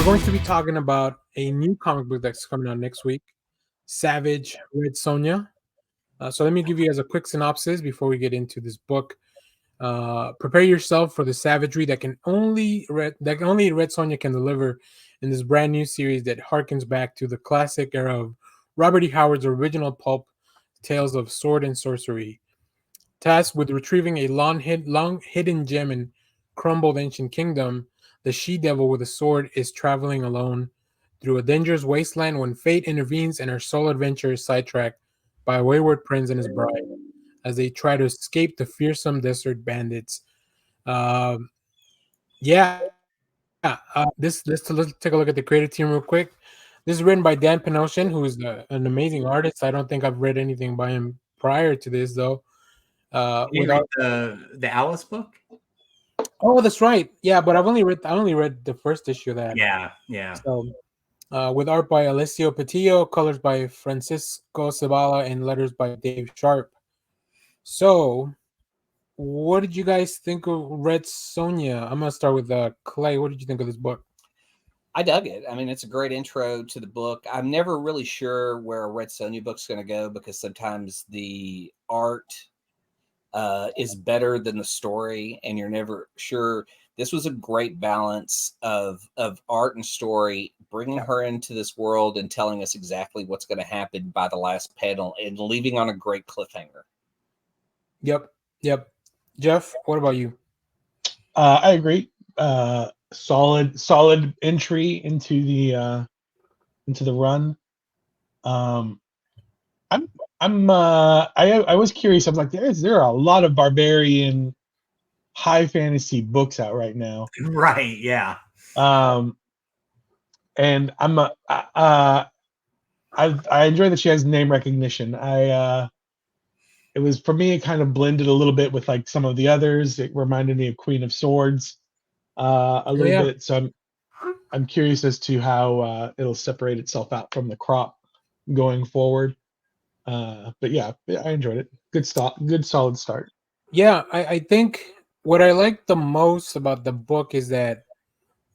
going to be talking about a new comic book that's coming out next week, Savage Red Sonja. So let me give you guys a quick synopsis before we get into this book. Prepare yourself for the savagery that only Red Sonja can deliver in this brand new series that harkens back to the classic era of Robert E. Howard's original pulp tales of sword and sorcery. Tasked with retrieving a long hidden gem in crumbled ancient kingdom, the she-devil with a sword is traveling alone through a dangerous wasteland when fate intervenes and her sole adventure is sidetracked by a wayward prince and his bride as they try to escape the fearsome desert bandits. Um, let's take a look at the creative team real quick. This is written by Dan Panosian, who is an amazing artist. I don't think I've read anything by him prior to this, though. You read the Alice book? Oh, that's right. Yeah, but I only read the first issue of that. Yeah. So, with art by Alessio Petillo, colors by Francisco Cebala, and letters by Dave Sharp. So, what did you guys think of Red Sonja? I'm gonna start with Clay. What did you think of this book? I dug it. I mean, it's a great intro to the book. I'm never really sure where a Red Sonja book's going to go because sometimes the art is better than the story, and you're never sure. This was a great balance of art and story, bringing her into this world and telling us exactly what's going to happen by the last panel and leaving on a great cliffhanger. Yep. Jeff, what about you? I agree. Solid entry into the run. I was curious. I'm like, there are a lot of barbarian high fantasy books out right now. Right. Yeah. And I enjoy that she has name recognition. It was, for me, it kind of blended a little bit with like some of the others. It reminded me of Queen of Swords a little bit. So I'm curious as to how it'll separate itself out from the crop going forward. But yeah, I enjoyed it. Good solid start. Yeah, I think what I like the most about the book is that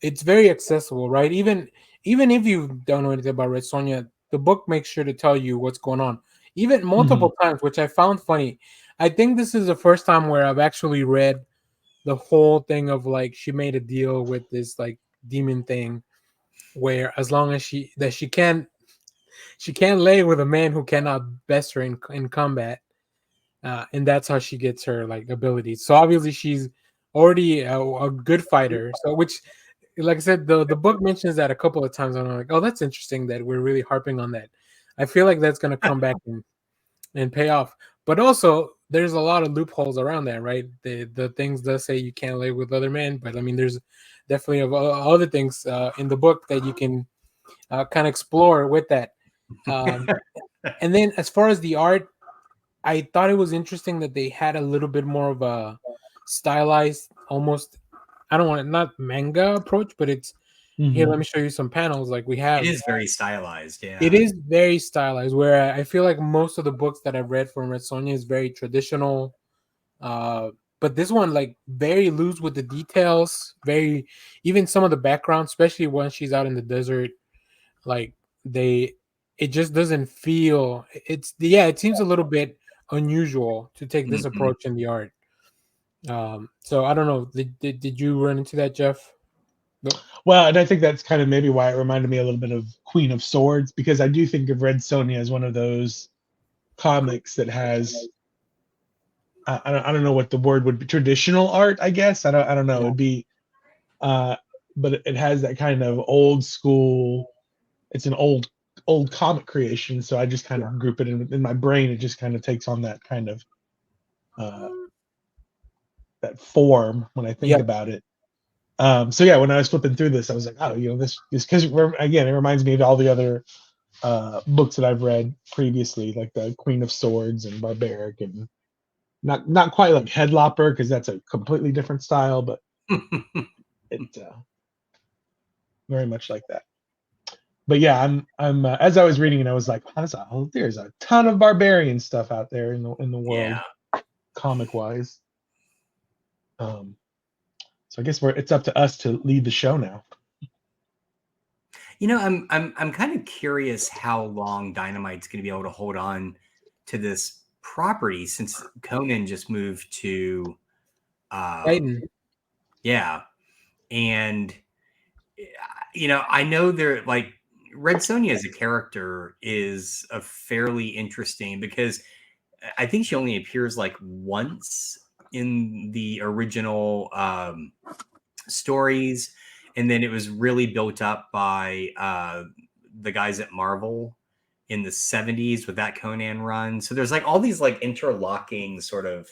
it's very accessible, right? Even if you don't know anything about Red Sonja, the book makes sure to tell you what's going on, even multiple times, which I found funny. I think this is the first time where I've actually read the whole thing of like she made a deal with this like demon thing, where as long as she can't lay with a man who cannot best her in combat, and that's how she gets her like abilities. So obviously she's already a good fighter. So which, like I said, the book mentions that a couple of times, and I'm like, oh, that's interesting that we're really harping on that. I feel like that's gonna come back and pay off. But also, there's a lot of loopholes around that, right? The things does say you can't lay with other men, but I mean, there's definitely other things in the book that you can kind of explore with that. And then as far as the art, I thought it was interesting that they had a little bit more of a stylized, almost, I don't want it, not manga approach, but it's here. Let me show you some panels. Like we have, it is very stylized. Yeah, it is very stylized. Where I feel like most of the books that I've read from Red Sonja is very traditional, but this one like very loose with the details. Very, even some of the background, especially when she's out in the desert, like it just doesn't feel. It seems a little bit unusual to take this approach in the art. So I don't know. Did you run into that, Jeff? Nope. Well, and I think that's kind of maybe why it reminded me a little bit of Queen of Swords, because I do think of Red Sonja as one of those comics that has I don't know what the word would be, traditional art, I guess. I don't know. It'd be but it has that kind of old school. It's an old comic creation, so I just kind of group it in my brain. It just kind of takes on that kind of that form when I think about it. So yeah, when I was flipping through this, I was like, oh, this because again, it reminds me of all the other books that I've read previously, like the Queen of Swords and Barbaric, and not quite like Headlopper because that's a completely different style, but it very much like that. But yeah, I'm as I was reading it, I was like, there's a ton of barbarian stuff out there in the world, comic wise. So I guess it's up to us to lead the show now. I'm kind of curious how long Dynamite's going to be able to hold on to this property since Conan just moved to Titan. Yeah. And I know they're like Red Sonja as a character is a fairly interesting because I think she only appears like once in the original stories, and then it was really built up by the guys at Marvel in the 70s with that Conan run. So there's like all these like interlocking sort of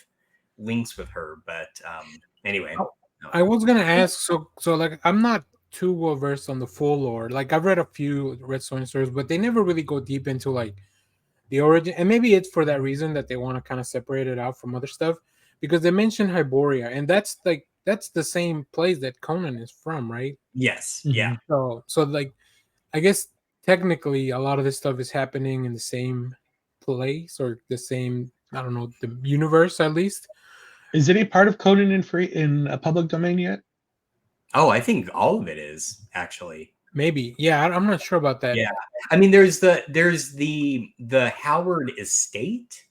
links with her. But anyway, I was gonna ask. So like I'm not too well versed on the full lore. Like I've read a few Red Sonja stories, but they never really go deep into like the origin. And maybe it's for that reason that they want to kind of separate it out from other stuff, because they mentioned Hyboria, and that's the same place that Conan is from, right? Yes. Mhm. Yeah. So like I guess technically a lot of this stuff is happening in the same place or the same, I don't know, the universe at least. Is any part of Conan in a public domain yet? Oh, I think all of it is actually. Maybe. Yeah, I'm not sure about that. Yeah. I mean, there's the Howard estate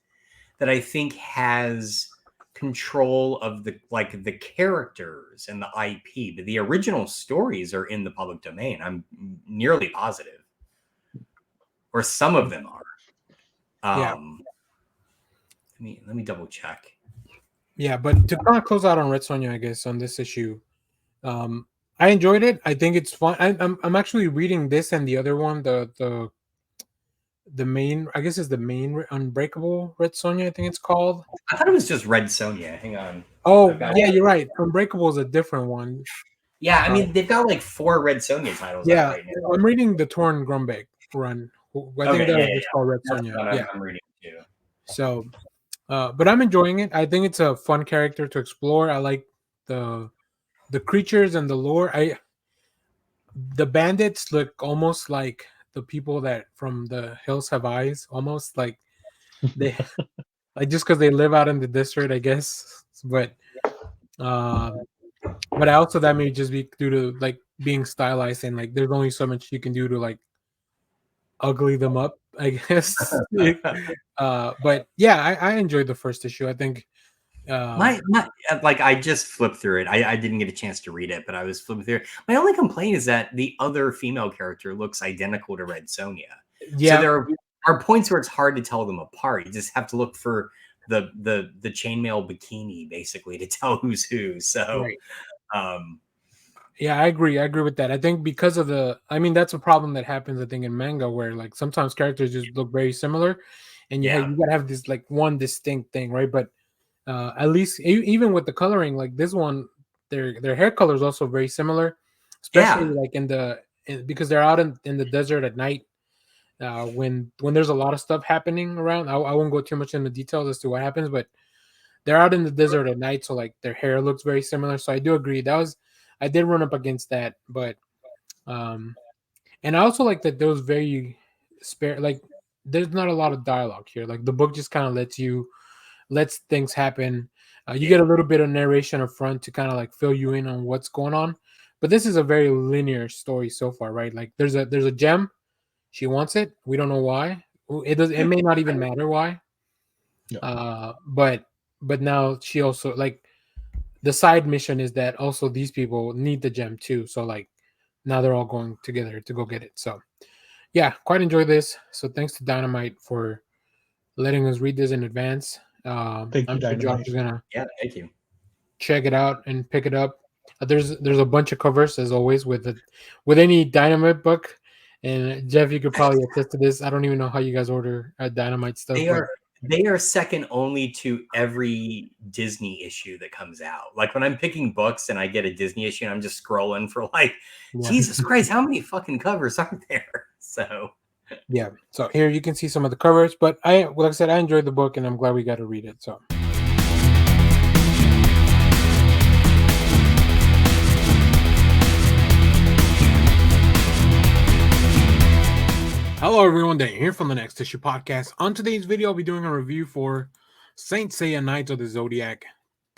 that I think has control of the characters and the IP, but the original stories are in the public domain. I'm nearly positive, or some of them are. Yeah. Let me double check. Yeah, but to kind of close out on Red Sonja, I guess on this issue, I enjoyed it. I think it's fun. I'm actually reading this and the other one, the main, I guess is the main Unbreakable Red Sonja, I think it's called. I thought it was just Red Sonja. Hang on. Oh, yeah, you're right. Unbreakable is a different one. Yeah, I mean, they've got like 4 Red Sonja titles. Yeah, right now. I'm reading the Torn Grumbeck run. I think that was called Red Sonja. Yeah, I'm reading too. So, but I'm enjoying it. I think it's a fun character to explore. I like the creatures and the lore. The bandits look almost like the people that from the Hills Have Eyes, almost like they like just because they live out in the desert, I guess. But I also that may just be due to like being stylized and like there's only so much you can do to like ugly them up, I guess. But yeah, I enjoyed the first issue. I think my like I just flipped through it. I didn't get a chance to read it, but I was flipping through it. My only complaint is that the other female character looks identical to Red Sonja. Yeah, so there are points where it's hard to tell them apart. You just have to look for the chainmail bikini basically to tell who's who. So right. Yeah, I agree with that. I think because of that's a problem that happens, I think, in manga where like sometimes characters just look very similar and you gotta have this like one distinct thing, right? But at least even with the coloring, like this one, their hair color is also very similar, especially like because they're out in the desert at night when there's a lot of stuff happening around. I won't go too much into details as to what happens, but they're out in the desert at night, so like their hair looks very similar. So I do agree. I did run up against that, but and I also like that there was very spare. Like there's not a lot of dialogue here. Like the book just kind of lets things happen. You get a little bit of narration up front to kind of like fill you in on what's going on. But this is a very linear story so far, right? Like there's a gem, she wants it. We don't know why. It may not even matter why. Yeah. But now she also like the side mission is that also these people need the gem too. So like now they're all going together to go get it. So yeah, quite enjoy this. So thanks to Dynamite for letting us read this in advance. Thank you, sure Josh is gonna thank you. Check it out and pick it up. There's a bunch of covers as always with any Dynamite book, and Jeff, you could probably attest to this. I don't even know how you guys order Dynamite stuff. They are second only to every Disney issue that comes out. Like when I'm picking books and I get a Disney issue and I'm just scrolling for like, Jesus Christ, how many fucking covers are there? So yeah, so here you can see some of the covers, but like I said, I enjoyed the book and I'm glad we got to read it. So hello everyone, Dan here from the Next Issue Podcast. On today's video, I'll be doing a review for Saint Seiya Knights of the Zodiac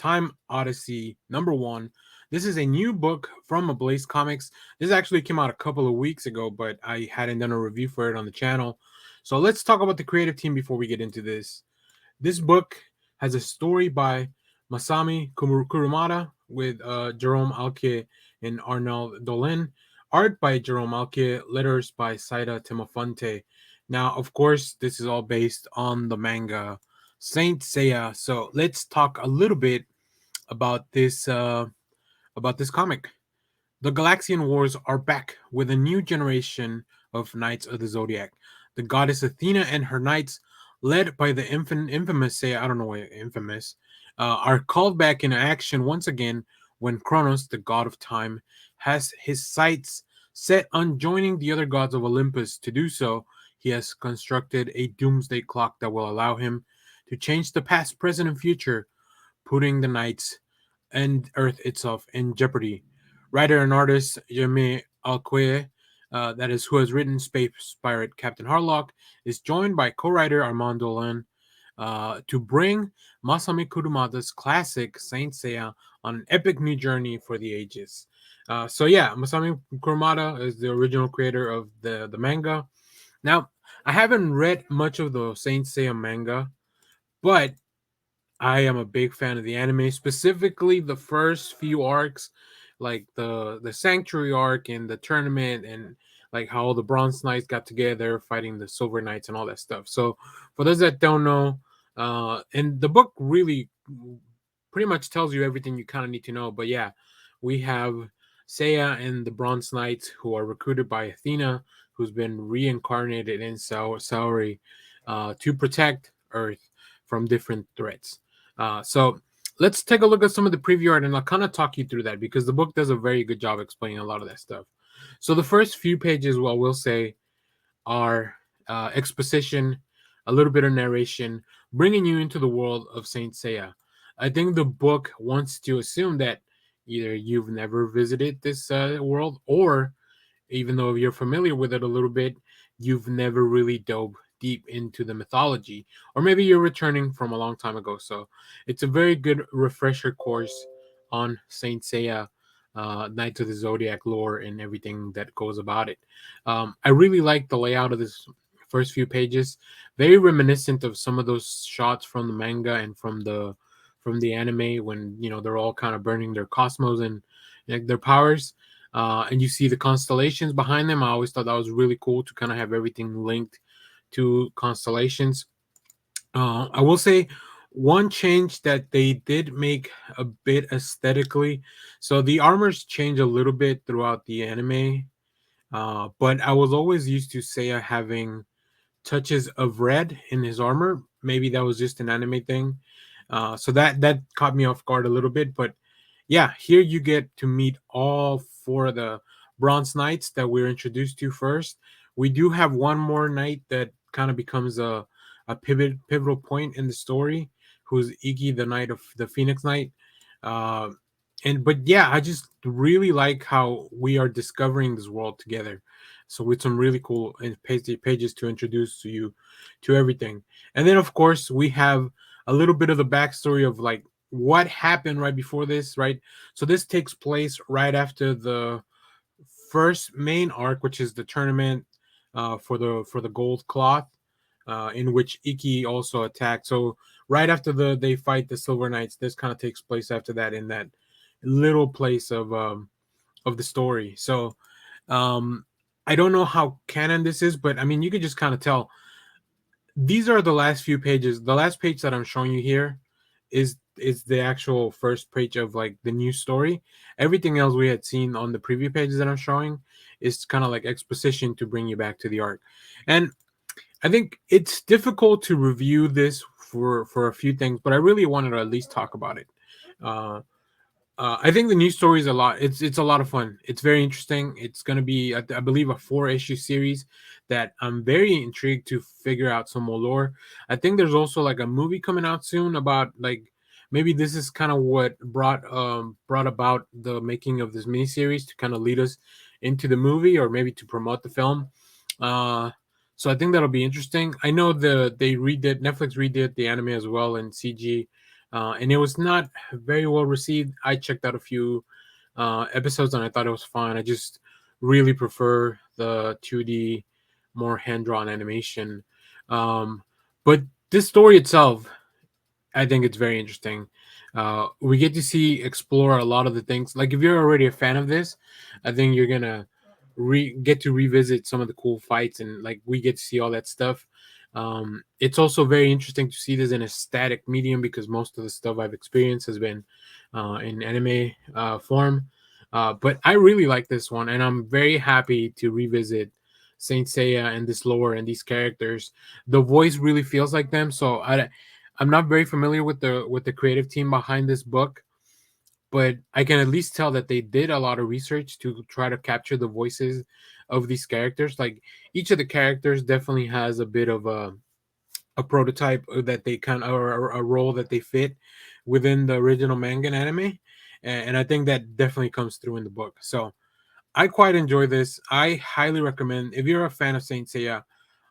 Time Odyssey #1. This is a new book from AblazeComics. This actually came out a couple of weeks ago, but I hadn't done a review for it on the channel. So let's talk about the creative team before we get into this. This book has a story by Masami Kurumada with Jerome Alke and Arnaud Dolin. Art by Jerome Alke, letters by Saida Temofonte. Now, of course, this is all based on the manga Saint Seiya. So let's talk a little bit about this comic. The Galaxian Wars are back with a new generation of Knights of the Zodiac. The goddess Athena and her knights, led by the infamous Seiya, I don't know why infamous, are called back into action once again when Kronos, the god of time, has his sights set on joining the other gods of Olympus. To do so, he has constructed a doomsday clock that will allow him to change the past, present, and future, putting the knights and Earth itself in jeopardy. Writer and artist Jaime Alquie, that is who has written Space Pirate Captain Harlock, is joined by co-writer Armand Dolan to bring Masami Kurumada's classic Saint Seiya on an epic new journey for the ages. Masami Kurumada is the original creator of the manga. Now, I haven't read much of the Saint Seiya manga, but I am a big fan of the anime, specifically the first few arcs, like the Sanctuary arc and the tournament, and like how all the Bronze Knights got together fighting the Silver Knights and all that stuff. So, for those that don't know, and the book really pretty much tells you everything you kind of need to know. But yeah, we have Seiya and the Bronze Knights who are recruited by Athena, who's been reincarnated in Saori to protect Earth from different threats. So let's take a look at some of the preview art, and I'll kind of talk you through that because the book does a very good job explaining a lot of that stuff. So the first few pages, what we'll say, are exposition, a little bit of narration, bringing you into the world of Saint Seiya. I think the book wants to assume that either you've never visited this world, or even though you're familiar with it a little bit, you've never really dove deep into the mythology, or maybe you're returning from a long time ago. So it's a very good refresher course on Saint Seiya, Knights of the Zodiac lore, and everything that goes about it. I really like the layout of this first few pages, very reminiscent of some of those shots from the manga and from the anime, when they're all kind of burning their cosmos and their powers. And you see the constellations behind them. I always thought that was really cool to kind of have everything linked to constellations. I will say one change that they did make a bit aesthetically. So the armors change a little bit throughout the anime, but I was always used to Seiya having touches of red in his armor. Maybe that was just an anime thing. So that caught me off guard a little bit. But yeah, here you get to meet all four of the Bronze Knights that we're introduced to first. We do have one more knight that kind of becomes a pivotal point in the story, who's Iki, the Knight of the Phoenix Knight. But yeah, I just really like how we are discovering this world together. So with some really cool pages to introduce you to everything. And then of course we have a little bit of the backstory of like what happened right before this, right? So this takes place right after the first main arc, which is the tournament for the gold cloth, in which Iki also attacked. So right after they fight the Silver Knights, this kind of takes place after that in that little place of the story. So I don't know how canon this is, but I mean you could just kind of tell. These are the last few pages. The last page that I'm showing you here is the actual first page of like the new story. Everything else we had seen on the preview pages that I'm showing is kind of like exposition to bring you back to the arc. And I think it's difficult to review this for a few things, but I really wanted to at least talk about it. I think the new story is a lot. It's a lot of fun. It's very interesting. It's going to be, I believe, a 4-issue series that I'm very intrigued to figure out some more lore. I think there's also like a movie coming out soon about like maybe this is kind of what brought about the making of this miniseries to kind of lead us into the movie, or maybe to promote the film. So I think that'll be interesting. I know Netflix redid the anime as well in CG. and it was not very well received. I checked out a few episodes and I thought it was fine. I just really prefer the 2D, more hand drawn animation. But this story itself, I think it's very interesting. We get to see explore a lot of the things. Like if you're already a fan of this, I think you're gonna get to revisit some of the cool fights, and like we get to see all that stuff. It's also very interesting to see this in a static medium because most of the stuff I've experienced has been in anime form. But I really like this one, and I'm very happy to revisit Saint Seiya and this lore and these characters. The voice really feels like them, so I'm not very familiar with the creative team behind this book, but I can at least tell that they did a lot of research to try to capture the voices of these characters. Like each of the characters definitely has a bit of a prototype that they kind of, or a role that they fit within the original manga and anime, and I think that definitely comes through in the book. So I quite enjoy this. I highly recommend, if you're a fan of Saint Seiya,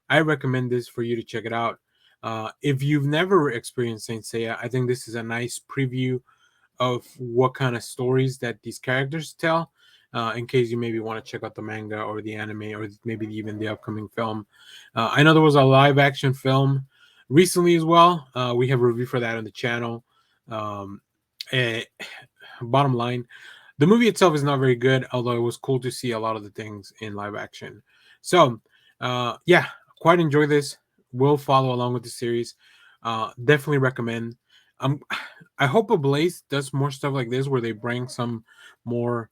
I recommend this for you to check it out. If you've never experienced Saint Seiya, I think this is a nice preview of what kind of stories that these characters tell. In case you maybe want to check out the manga or the anime or maybe even the upcoming film. I know there was a live action film recently as well. We have a review for that on the channel. Um, eh, Bottom line, the movie itself is not very good, although it was cool to see a lot of the things in live action. So, yeah, quite enjoy this. We'll follow along with the series. Definitely recommend. Um, I hope Ablaze does more stuff like this where they bring some more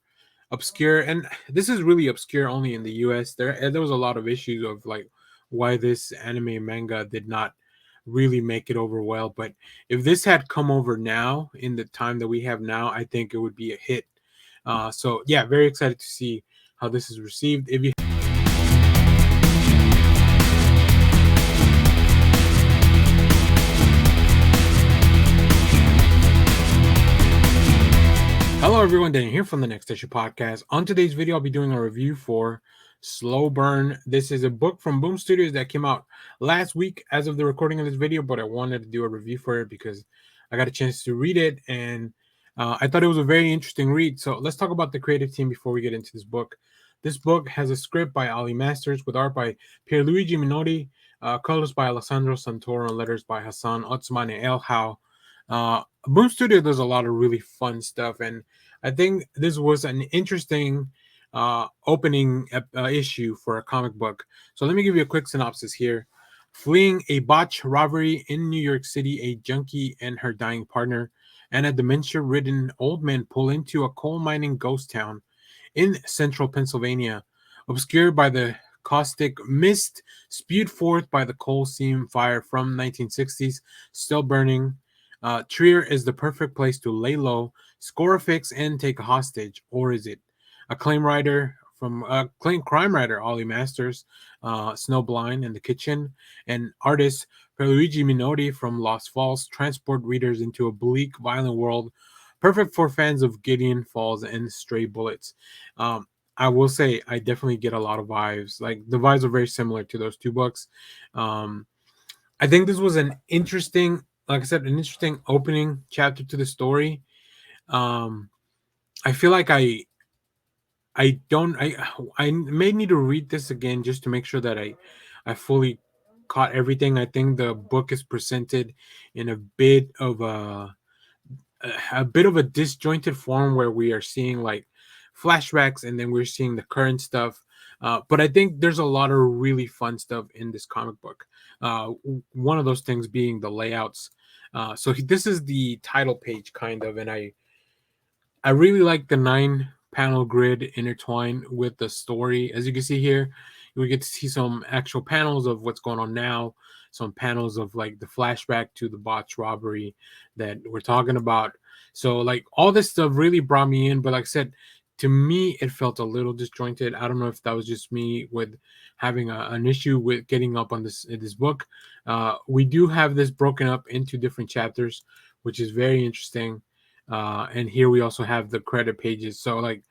obscure, and this is really obscure only in the US. There was a lot of issues of like why this anime manga did not really make it over well. But if this had come over now in the time that we have now, I think it would be a hit. So yeah, very excited to see how this is received. If you Hello everyone, Daniel here from the Next Issue Podcast. On today's video, I'll be doing a review for Slow Burn. This is a book from BoomStudios that came out last week as of the recording of this video, but I wanted to do a review for it because I got a chance to read it, and I thought it was a very interesting read. So let's talk about the creative team before we get into this book. This book has a script by Ali Masters with art by Pierluigi Minotti, colors by Alessandro Santoro, and letters by Hassan Otsmane Elhao. Boom Studio does a lot of really fun stuff, and I think this was an interesting opening issue for a comic book. So let me give you a quick synopsis here. Fleeing a botched robbery in New York City, a junkie and her dying partner and a dementia-ridden old man pull into a coal mining ghost town in central Pennsylvania, obscured by the caustic mist spewed forth by the coal seam fire from 1960s, still burning. Trier is the perfect place to lay low, score a fix, and take a hostage, or is it? Acclaimed crime writer Ollie Masters, Snowblind in the Kitchen, and artist Pierluigi Minotti from Lost Falls transport readers into a bleak, violent world, perfect for fans of Gideon Falls and Stray Bullets. I will say I definitely get a lot of vibes. Like the vibes are very similar to those two books. I think this was an interesting, like I said, an interesting opening chapter to the story. I feel like I may need to read this again just to make sure that I fully caught everything. I think the book is presented in a bit of a disjointed form where we are seeing like flashbacks and then we're seeing the current stuff. But I think there's a lot of really fun stuff in this comic book. One of those things being the layouts. So this is the title page kind of, and I really like the 9-panel grid intertwined with the story. As you can see here, we get to see some actual panels of what's going on now, some panels of like the flashback to the botched robbery that we're talking about. So like all this stuff really brought me in, but like I said, to me it felt a little disjointed. I don't know if that was just me with having an issue with getting up on this book. We do have this broken up into different chapters, which is very interesting. And here we also have the credit pages. So like,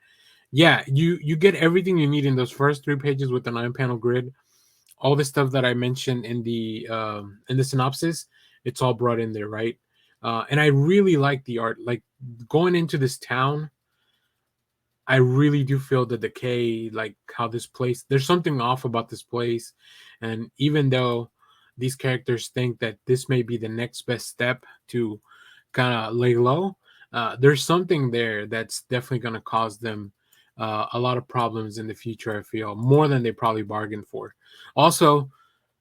yeah, you get everything you need in those first 3 pages with the 9-panel grid. All the stuff that I mentioned in the synopsis, it's all brought in there, right? And I really like the art. Like going into this town, I really do feel the decay, like how this place, there's something off about this place. And even though these characters think that this may be the next best step to kind of lay low, there's something there that's definitely going to cause them a lot of problems in the future, I feel, more than they probably bargained for. Also,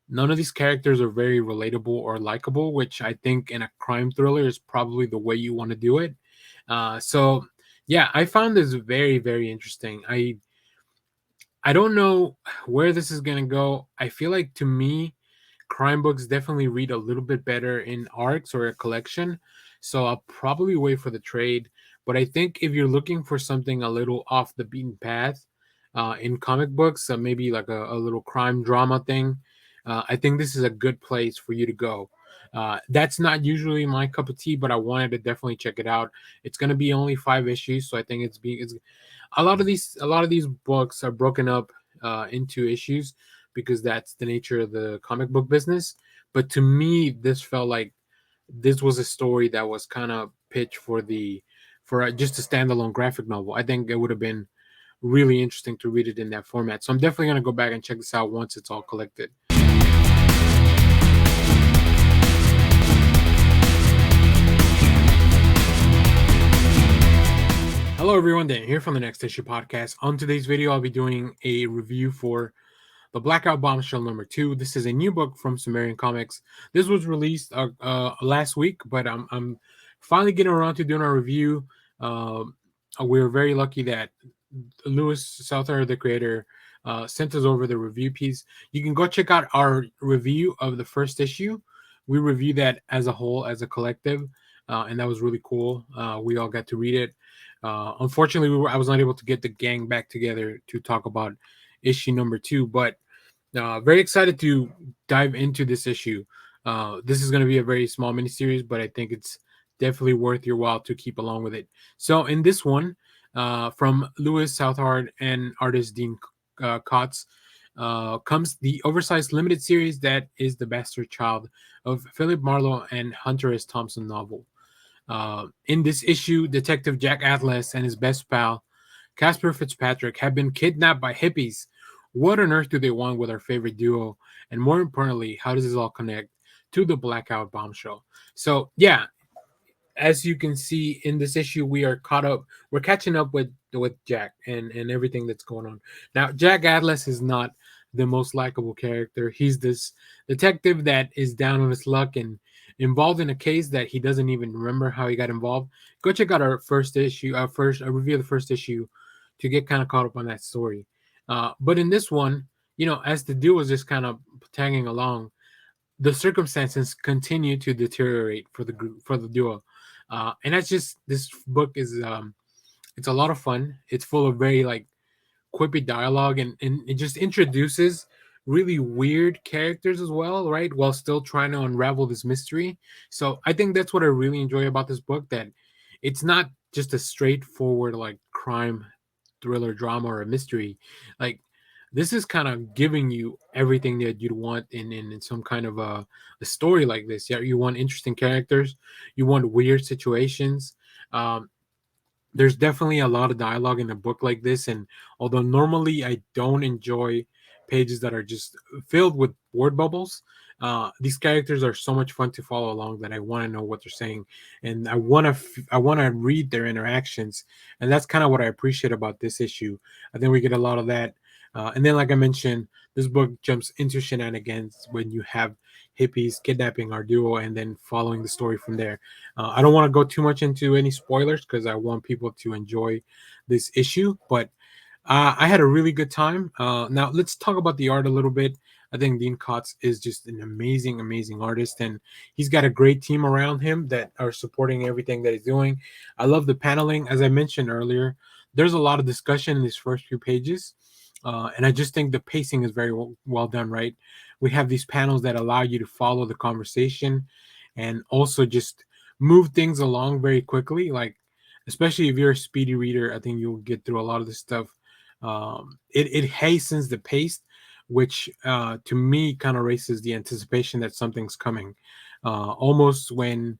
none of these characters are very relatable or likable, which I think in a crime thriller is probably the way you want to do it. So yeah, I found this very, very interesting. I don't know where this is gonna go. I feel like to me, crime books definitely read a little bit better in arcs or a collection. So I'll probably wait for the trade. But I think if you're looking for something a little off the beaten path in comic books, maybe like a little crime drama thing, I think this is a good place for you to go. That's not usually my cup of tea, but I wanted to definitely check it out. It's going to be only 5 issues, so I think it's a lot of these books are broken up into issues because that's the nature of the comic book business. But to me, this felt like this was a story that was kind of pitched for just a standalone graphic novel. I think it would have been really interesting to read it in that format. So I'm definitely gonna go back and check this out once it's all collected. Hello everyone, Dan here from the Next Issue Podcast. On today's video, I'll be doing a review for the Blackout Bombshell #2. This is a new book from Sumerian Comics. This was released last week, but I'm finally getting around to doing a review. We're very lucky that Lewis Souther, the creator, sent us over the review piece. You can go check out our review of the first issue. We reviewed that as a whole, as a collective, and that was really cool. We all got to read it. Unfortunately, I was not able to get the gang back together to talk about issue #2, but very excited to dive into this issue. This is going to be a very small miniseries, but I think it's definitely worth your while to keep along with it. So in this one, from Lewis Southard and artist Dean Kotz, comes the oversized limited series that is the bastard child of Philip Marlowe and Hunter S. Thompson novel. In this issue, Detective Jack Atlas and his best pal, Casper Fitzpatrick, have been kidnapped by hippies. What on earth do they want with our favorite duo? And more importantly, how does this all connect to the Blackout Bombshell? So, yeah, as you can see in this issue, we are caught up. We're catching up with Jack and everything that's going on. Now, Jack Atlas is not the most likable character. He's this detective that is down on his luck and involved in a case that he doesn't even remember how he got involved. Go check out our first issue, a review of the first issue, to get kind of caught up on that story. But in this one, as the duo is just kind of tagging along, the circumstances continue to deteriorate for the group, for the duo. And that's just, this book is it's a lot of fun. It's full of very like quippy dialogue, and it just introduces really weird characters as well, right? While still trying to unravel this mystery. So I think that's what I really enjoy about this book, that it's not just a straightforward like crime thriller drama or a mystery. Like, this is kind of giving you everything that you'd want in some kind of a story like this. Yeah, you want interesting characters, you want weird situations. There's definitely a lot of dialogue in a book like this, and although normally I don't enjoy pages that are just filled with word bubbles, these characters are so much fun to follow along that I want to know what they're saying, and I want to read their interactions, and that's kind of what I appreciate about this issue. I think we get a lot of that. And then, like I mentioned, this book jumps into shenanigans when you have hippies kidnapping our duo and then following the story from there. I don't want to go too much into any spoilers because I want people to enjoy this issue, but I had a really good time. Now, let's talk about the art a little bit. I think Dean Kotz is just an amazing, amazing artist, and he's got a great team around him that are supporting everything that he's doing. I love the paneling. As I mentioned earlier, there's a lot of discussion in these first few pages. And I just think the pacing is very well done, right? We have these panels that allow you to follow the conversation and also just move things along very quickly. Like, especially if you're a speedy reader, I think you'll get through a lot of this stuff. It hastens the pace, which to me kind of raises the anticipation that something's coming. Almost when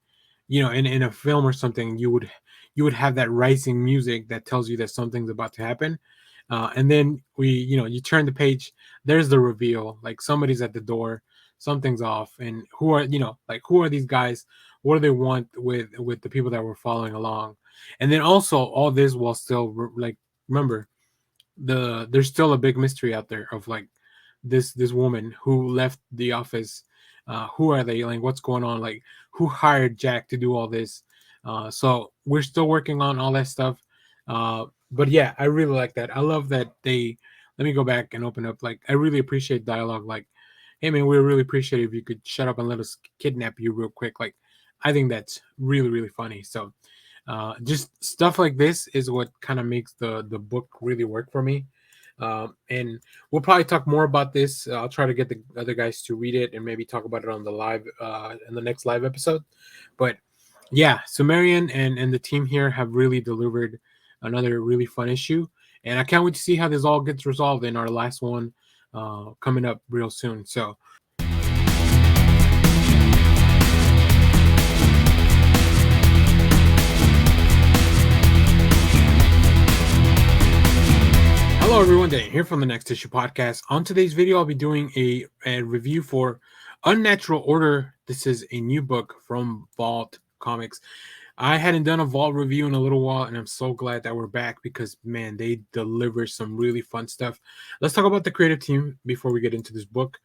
in a film or something, you would have that rising music that tells you that something's about to happen. And then you turn the page, there's the reveal, like somebody's at the door, something's off, and who are these guys? What do they want with the people that were following along? And then also all this while still like, remember, there's still a big mystery out there of like this woman who left the office. Who are they? Like, what's going on? Like, who hired Jack to do all this? So we're still working on all that stuff. But yeah, I really like that. I love that they let me go back and open up. Like, I really appreciate dialogue. Like, hey man, we really appreciate it if you could shut up and let us kidnap you real quick. Like, I think that's really really funny. So just stuff like this is what kind of makes the book really work for me. And we'll probably talk more about this. I'll try to get the other guys to read it and maybe talk about it on the live in the next live episode. But yeah, Sumerian and the team here have really delivered another really fun issue, and I can't wait to see how this all gets resolved in our last one coming up real soon. So hello everyone, Dan here from the Next Issue Podcast. On today's video, I'll be doing a review for Unnatural Order. This is a new book from VaultComics. I hadn't done a Vault review in a little while, and I'm so glad that we're back because, man, they deliver some really fun stuff. Let's talk about the creative team before we get into this book.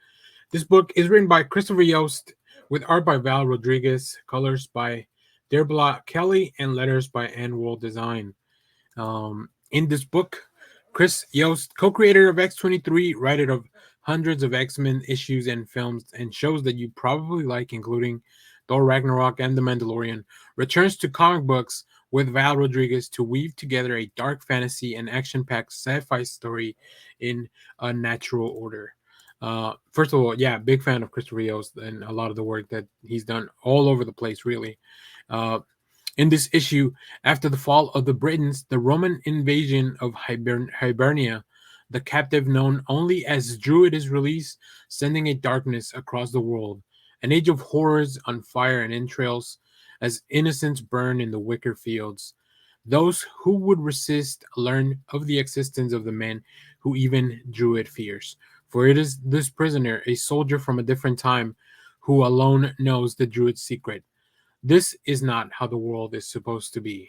This book is written by Christopher Yost with art by Val Rodriguez, colors by Derbla Kelly, and letters by N World Design. In this book, Chris Yost, co-creator of X-23, writer of hundreds of X-Men issues and films and shows that you probably like, including Thor Ragnarok and The Mandalorian, returns to comic books with Val Rodriguez to weave together a dark fantasy and action-packed sci-fi story in Unnatural Order. First of all, yeah, big fan of Christopher Yost and a lot of the work that he's done all over the place, really. In this issue, after the fall of the Britons, the Roman invasion of Hibernia, the captive known only as Druid is released, sending a darkness across the world. An age of horrors on fire and entrails, as innocents burn in the wicker fields. Those who would resist learn of the existence of the men who even Druid fears. For it is this prisoner, a soldier from a different time, who alone knows the Druid's secret. This is not how the world is supposed to be.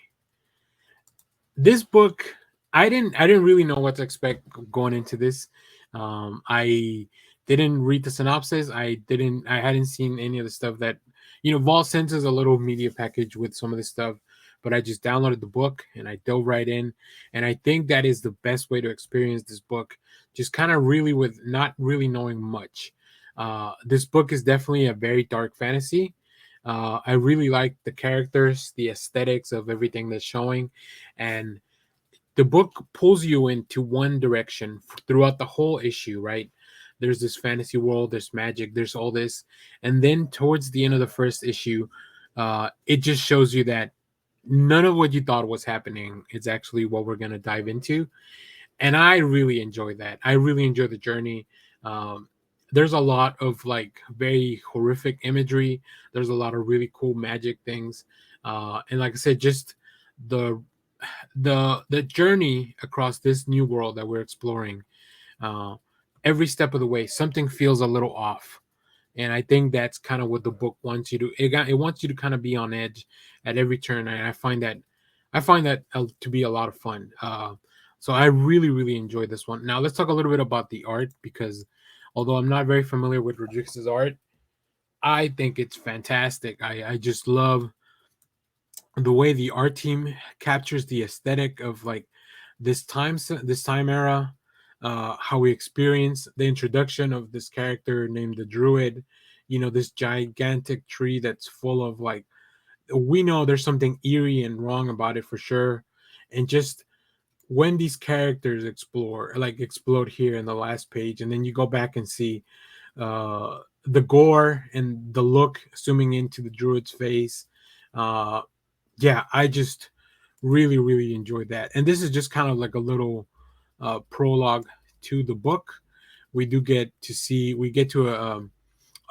This book, I didn't really know what to expect going into this. I didn't read the synopsis. I hadn't seen any of the stuff that Vault sends us a little media package with some of this stuff, but I just downloaded the book and I dove right in, and I think that is the best way to experience this book. Just kind of really with not really knowing much. This book is definitely a very dark fantasy. I really like the characters, the aesthetics of everything that's showing, and the book pulls you into one direction throughout the whole issue, right? There's this fantasy world, there's magic, there's all this. And then towards the end of the first issue, it just shows you that none of what you thought was happening is actually what we're going to dive into. And I really enjoy that. I really enjoy the journey. There's a lot of like very horrific imagery. There's a lot of really cool magic things. And like I said, just the journey across this new world that we're exploring, every step of the way something feels a little off, and I think that's kind of what the book wants you to it wants you to kind of be on edge at every turn, and I find that to be a lot of fun. So I really really enjoyed this one. Now let's talk a little bit about the art, because although I'm not very familiar with Rodriguez's art, I think it's fantastic. I just love the way the art team captures the aesthetic of like this time era, how we experience the introduction of this character named the Druid, this gigantic tree that's full of like, we know there's something eerie and wrong about it for sure. And just when these characters explode here in the last page, and then you go back and see the gore and the look zooming into the Druid's face. Yeah, I just really, really enjoyed that. And this is just kind of like a little prologue to the book. We get to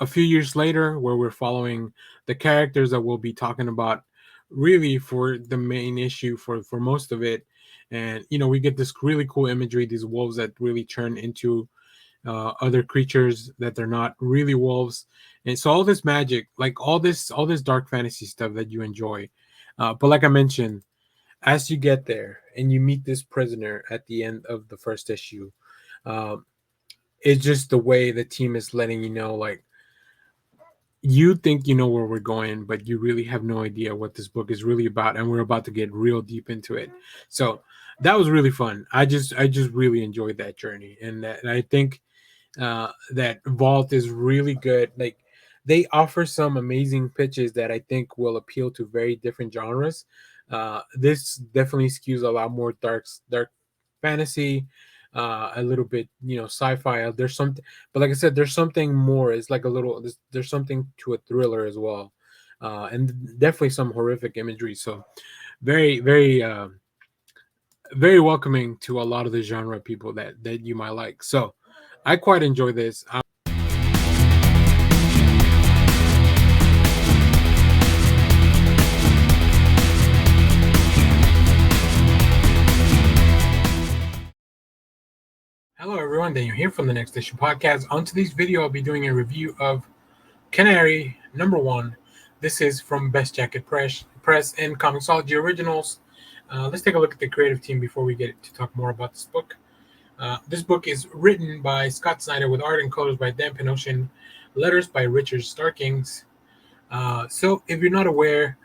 a few years later, where we're following the characters that we'll be talking about really for the main issue for most of it. And we get this really cool imagery, these wolves that really turn into other creatures that they're not really wolves. And so all this magic, like all this dark fantasy stuff that you enjoy. But like I mentioned, as you get there and you meet this prisoner at the end of the first issue, um, it's just the way the team is letting you know, like, you think you know where we're going, but you really have no idea what this book is really about, and we're about to get real deep into it. So that was really fun. I just really enjoyed that journey, and I think that Vault is really good. Like, they offer some amazing pitches that I think will appeal to very different genres. This definitely skews a lot more dark fantasy, a little bit sci-fi. There's something, but like I said, there's something more. It's like a little. There's something to a thriller as well, and definitely some horrific imagery. So very very welcoming to a lot of the genre people that you might like. So I quite enjoy this. Hello everyone, Daniel here from the Next Issue Podcast. On today's video, I'll be doing a review of Canary #1. This is from Best Jacket Press and Comixology Originals. Let's take a look at the creative team before we get to talk more about this book. This book is written by Scott Snyder with art and colors by Dan Panosian, letters by Richard Starkings. So if you're not aware,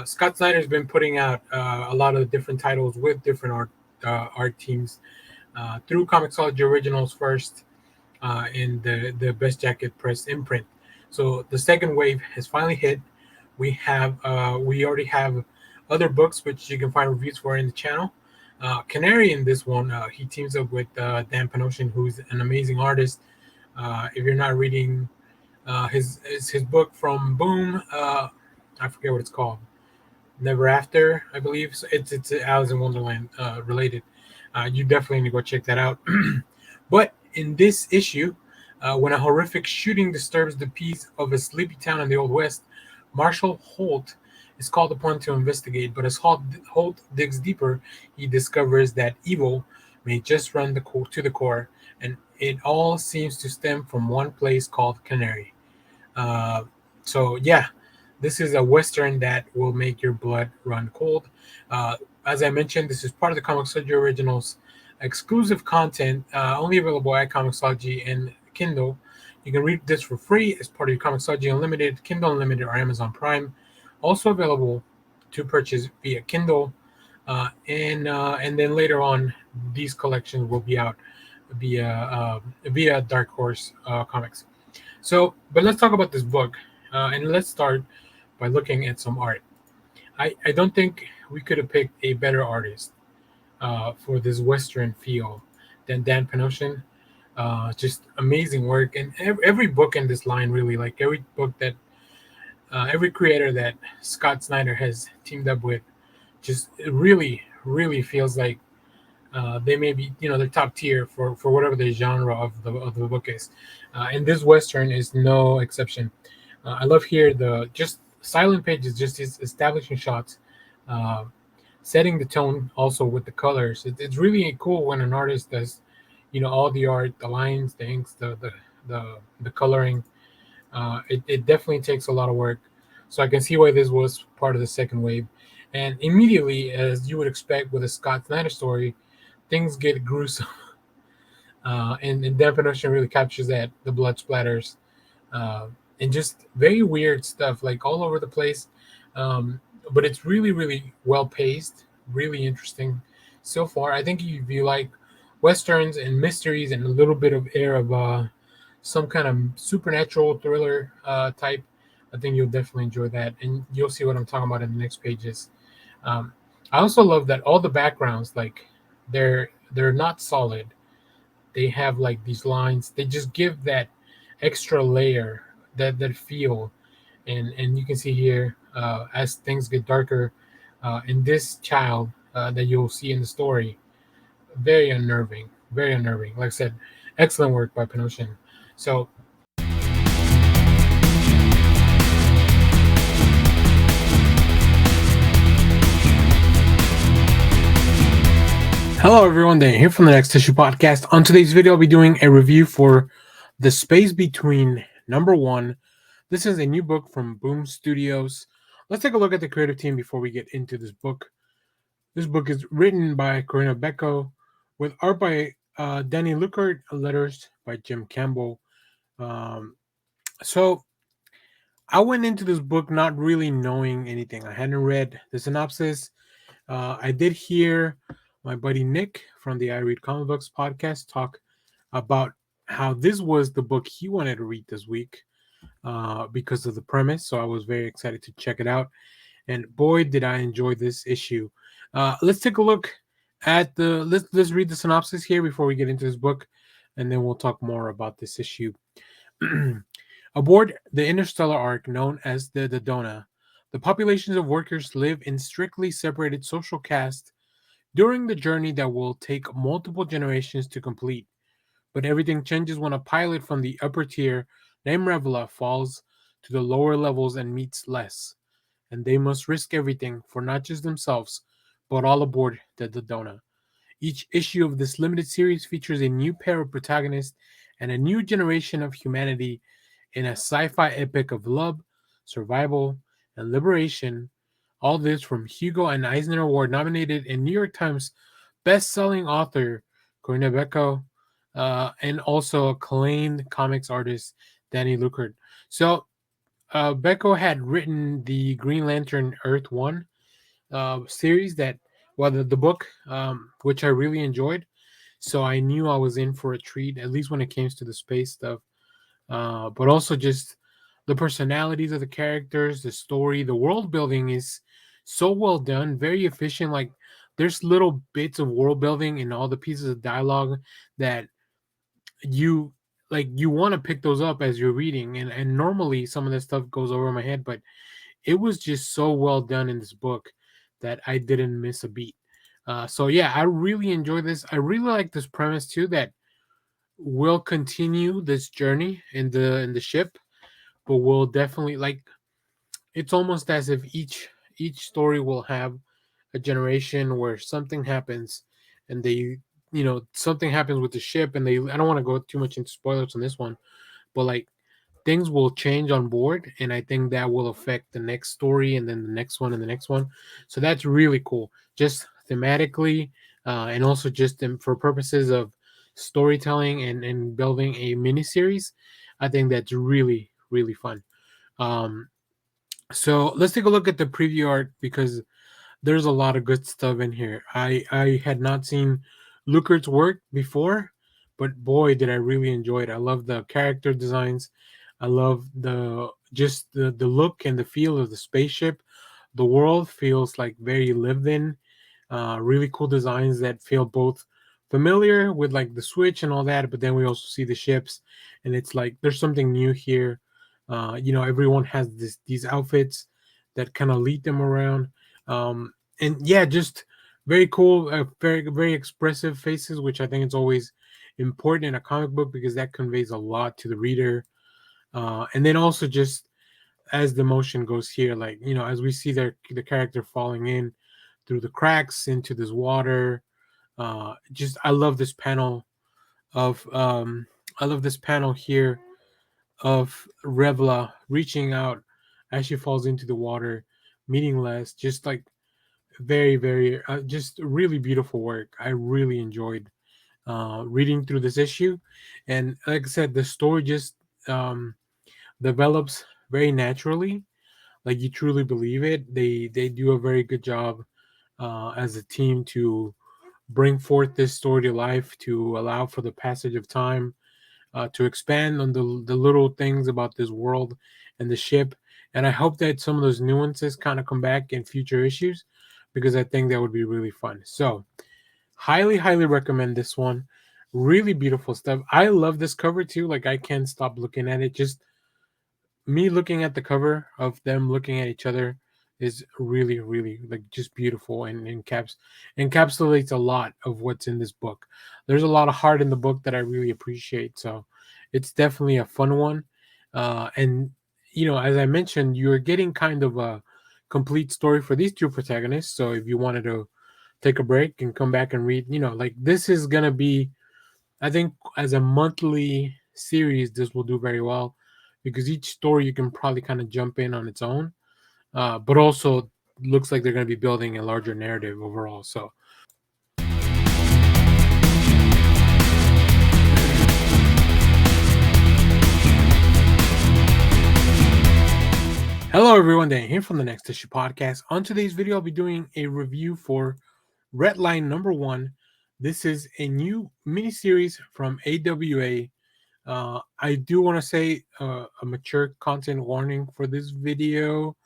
Scott Snyder has been putting out a lot of different titles with different art teams through Comixology Originals first, in the Best Jacket Press imprint. So the second wave has finally hit. We already have other books which you can find reviews for in the channel. Canary in this one, he teams up with Dan Panosian, who's an amazing artist. If you're not reading his book from Boom, I forget what it's called, Never After, I believe. So it's Alice in Wonderland related. You definitely need to go check that out. But in this issue, when a horrific shooting disturbs the peace of a sleepy town in the Old West, Marshall Holt is called upon to investigate. But as Holt digs deeper, he discovers that evil may just run to the core, and it all seems to stem from one place called Canary. So yeah, this is a Western that will make your blood run cold. As I mentioned, this is part of the Comixology Originals exclusive content, only available at Comixology and Kindle. You can read this for free as part of your Comixology Unlimited, Kindle Unlimited, or Amazon Prime. Also available to purchase via Kindle, and then later on, these collections will be out via Dark Horse Comics. So, but let's talk about this book, and let's start by looking at some art. I don't think we could have picked a better artist for this Western feel than Dan Panosian. Just amazing work, and every book in this line, really, like every book that every creator that Scott Snyder has teamed up with, just it really feels like they may be the top tier for whatever the genre of the book is, and this Western is no exception. I love here the just silent pages, just his establishing shots, setting the tone also with the colors. It's really cool when an artist does all the art, the lines, the inks, the coloring. It definitely takes a lot of work, so I can see why this was part of the second wave. And immediately, as you would expect with a Scott Snyder story, things get gruesome. And Dan Panosian really captures that, the blood splatters, and just very weird stuff, like all over the place. But it's really well paced, really interesting so far. I think if you like Westerns and mysteries and a little bit of air of some kind of supernatural thriller type, I think you'll definitely enjoy that, and you'll see what I'm talking about in the next pages. I also love that all the backgrounds, like they're not solid. They have like these lines. They just give that extra layer, that feel, and you can see here as things get darker, in this child that you'll see in the story, very unnerving. Like I said, excellent work by Panosian. So Hello, everyone. Dan here from the Next Issue Podcast. On today's video, I'll be doing a review for The Space Between #1. This is a new book from BoomStudios. Let's take a look at the creative team before we get into this book. This book is written by Corinna Becco, with art by Danny Lukert, letters by Jim Campbell. So I went into this book not really knowing anything. I hadn't read the synopsis. I did hear my buddy Nick from the I Read Comic Books podcast talk about how this was the book he wanted to read this week because of the premise. So I was very excited to check it out. And boy, did I enjoy this issue. Let's take a look at let's read the synopsis here before we get into this book, and then we'll talk more about this issue. Aboard the interstellar ark known as the Dodona, the populations of workers live in strictly separated social castes during the journey that will take multiple generations to complete. But everything changes when a pilot from the upper tier named Revela falls to the lower levels and meets Les, and they must risk everything for not just themselves, but all aboard the Dodona. Each issue of this limited series features a new pair of protagonists and a new generation of humanity in a sci-fi epic of love, survival, and liberation. All this from Hugo and Eisner Award nominated and New York Times best-selling author Corinna Becco, and also acclaimed comics artist Danny Lukert. So Becco had written the Green Lantern Earth 1 series the book, which I really enjoyed. So I knew I was in for a treat, at least when it came to the space stuff. But also just the personalities of the characters, the story, the world building is so well done, very efficient. Like there's little bits of world building in all the pieces of dialogue that you you want to pick those up as you're reading, and normally some of this stuff goes over my head, but it was just so well done in this book that I didn't miss a beat. So yeah, I really enjoy this. I really like this premise too, that we'll continue this journey in the ship, but we'll definitely it's almost as if each story will have a generation where something happens, and they something happens with the ship, and I don't want to go too much into spoilers on this one, but things will change on board, and I think that will affect the next story and then the next one and the next one. So that's really cool, just thematically, and also just for purposes of storytelling and building a mini series. I think that's really really fun. um so let's take a look at the preview art, because there's a lot of good stuff in here. I had not seen Lukert's work before, but boy, did I really enjoy it. I love the character designs. I love the look and the feel of the spaceship. The world feels like very lived in. Really cool designs that feel both familiar with the Switch and all that, but then we also see the ships, and it's like there's something new here. Everyone has these outfits that kind of lead them around. And yeah, just very cool, very very expressive faces, which I think is always important in a comic book because that conveys a lot to the reader. And then also just as the motion goes here, as we see the character falling in through the cracks into this water. Just I love this panel of I love this panel here of Revla reaching out as she falls into the water, meeting Les. Just very very just really beautiful work. I really enjoyed reading through this issue, and like I said, the story just develops very naturally. Like you truly believe it. They do a very good job as a team to bring forth this story to life, to allow for the passage of time, to expand on the little things about this world and the ship. And I hope that some of those nuances kind of come back in future issues, because I think that would be really fun. So highly highly recommend this one. Really beautiful stuff. I love this cover too. Like I can't stop looking at it. Just me looking at the cover of them looking at each other is really really just beautiful, and encapsulates a lot of what's in this book. There's a lot of heart in the book that I really appreciate. So it's definitely a fun one. And as I mentioned, you're getting kind of a complete story for these two protagonists. So if you wanted to take a break and come back and read. Like this is gonna be, I think, as a monthly series, this will do very well because each story you can probably kind of jump in on its own, but also looks like they're going to be building a larger narrative overall. So, hello everyone, Dan here from the Next Issue Podcast. On today's video, I'll be doing a review for Red Line #1. This is a new miniseries from AWA. I do want to say a mature content warning for this video.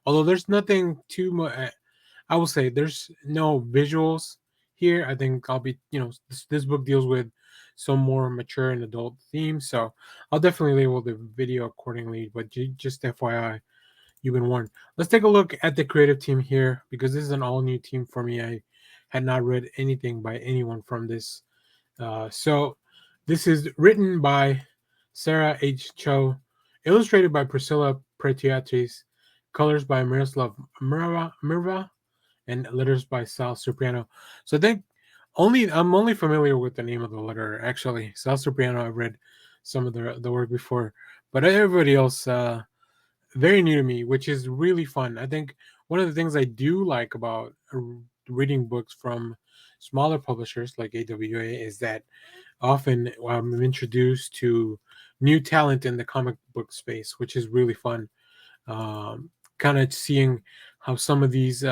Although there's nothing too much, I will say there's no visuals here. I think I'll be, this book deals with some more mature and adult themes. So I'll definitely label the video accordingly. But just FYI, you've been warned. Let's take a look at the creative team here because this is an all new team for me. I had not read anything by anyone from this. So this is written by Sarah H. Cho, illustrated by Priscilla Pretiatis, colors by Miroslav Mirva, and letters by Sal Cipriano. So I think I'm only familiar with the name of the letter. Actually, Sal Cipriano, I've read some of the work before, but everybody else very new to me, which is really fun. I think one of the things I do like about reading books from smaller publishers like AWA is that often I'm introduced to new talent in the comic book space, which is really fun. Kind of seeing how some of these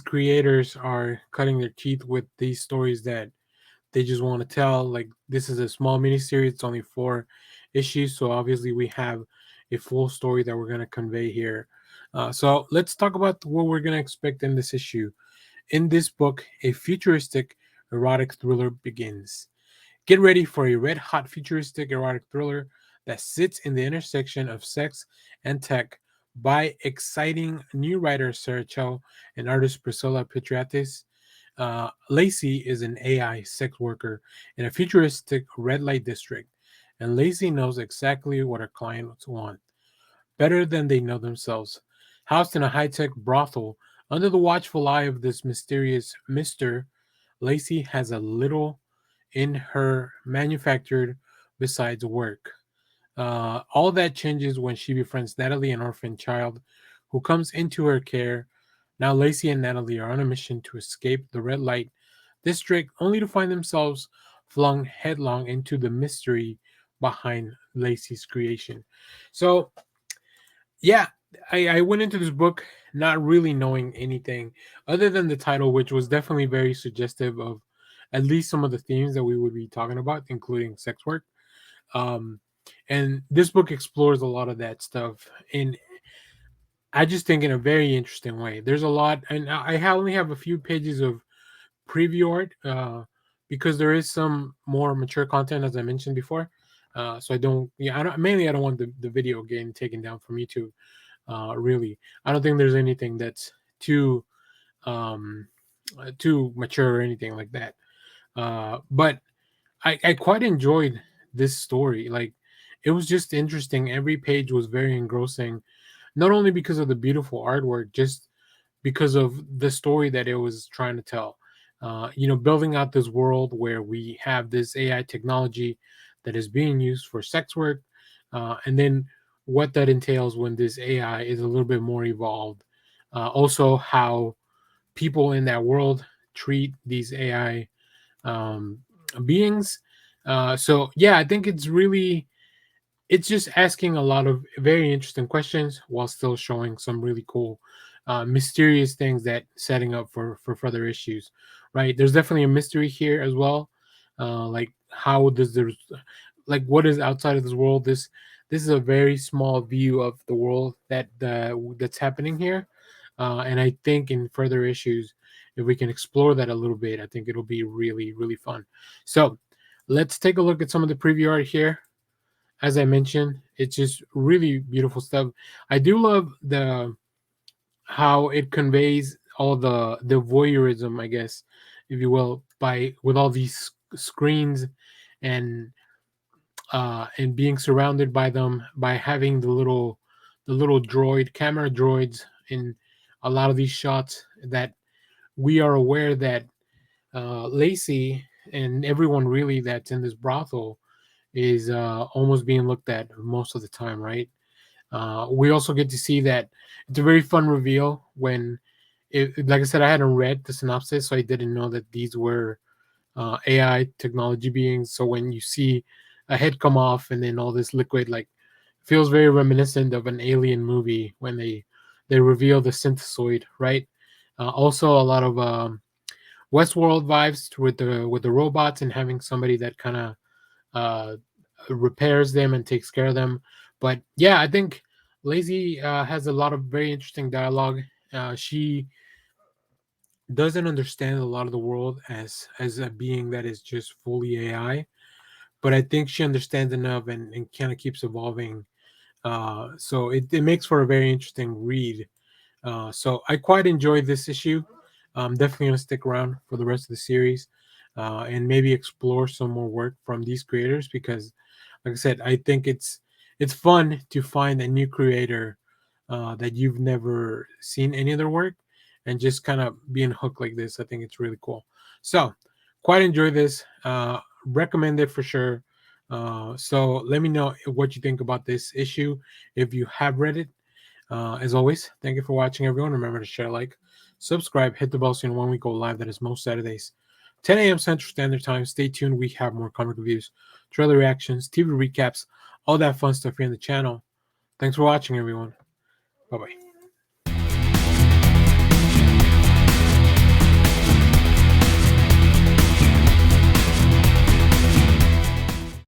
creators are cutting their teeth with these stories that they just want to tell. Like this is a small miniseries; it's only 4 issues, so obviously we have a full story that we're going to convey here. So let's talk about what we're going to expect in this issue. In this book, a futuristic erotic thriller begins. Get ready for a red-hot futuristic erotic thriller that sits in the intersection of sex and tech by exciting new writer Sarah Cho and artist Priscilla Petriatis. Lacey is an AI sex worker in a futuristic red light district, and Lacey knows exactly what her clients want, better than they know themselves. Housed in a high-tech brothel under the watchful eye of this mysterious Mr., Lacey has a little in her manufactured besides work. All that changes when she befriends Natalie, an orphan child who comes into her care. Now Lacey and Natalie are on a mission to escape the red light district, only to find themselves flung headlong into the mystery behind Lacey's creation. So, yeah, I went into this book not really knowing anything other than the title, which was definitely very suggestive of at least some of the themes that we would be talking about, including sex work. And this book explores a lot of that stuff in, I just think, in a very interesting way. There's a lot, and I only have a few pages of preview art because there is some more mature content, as I mentioned before. So I don't want the video getting taken down from YouTube. Really, I don't think there's anything that's too mature or anything like that. But I quite enjoyed this story. Like, it was just interesting. Every page was very engrossing, not only because of the beautiful artwork, just because of the story that it was trying to tell. Building out this world where we have this AI technology that is being used for sex work, and then what that entails when this AI is a little bit more evolved. Also, how people in that world treat these AI beings. So yeah, I think it's just asking a lot of very interesting questions while still showing some really cool, mysterious things that setting up for further issues. Right? There's definitely a mystery here as well. Like how does what is outside of this world? This is a very small view of the world that's happening here, and I think in further issues, if we can explore that a little bit, I think it'll be really, really fun. So let's take a look at some of the preview art here. As I mentioned, it's just really beautiful stuff. I do love how it conveys all the voyeurism, I guess, if you will, with all these screens and being surrounded by them, by having the little camera droids in a lot of these shots that we are aware that Lacey and everyone really that's in this brothel is almost being looked at most of the time, right? We also get to see that it's a very fun reveal when, like I said, I hadn't read the synopsis, so I didn't know that these were AI technology beings. So when you see a head come off and then all this liquid, like, feels very reminiscent of an alien movie when they reveal the synthesoid, right? Also, a lot of Westworld vibes with the robots and having somebody that kind of uh, repairs them and takes care of them. But yeah, I think Lazy has a lot of very interesting dialogue. She doesn't understand a lot of the world as a being that is just fully AI, but I think she understands enough and kind of keeps evolving. So it makes for a very interesting read. So I quite enjoyed this issue. I'm definitely going to stick around for the rest of the series and maybe explore some more work from these creators because, like I said, I think it's fun to find a new creator that you've never seen any of their work and just kind of being hooked like this. I think it's really cool. So quite enjoy this. Recommend it for sure. So let me know what you think about this issue if you have read it. As always, thank you for watching, everyone. Remember to share, like, subscribe, hit the bell so you know when we go live. That is most Saturdays, 10 a.m. Central Standard Time. Stay tuned. We have more comic reviews, trailer reactions, TV recaps, all that fun stuff here on the channel. Thanks for watching, everyone. Bye bye.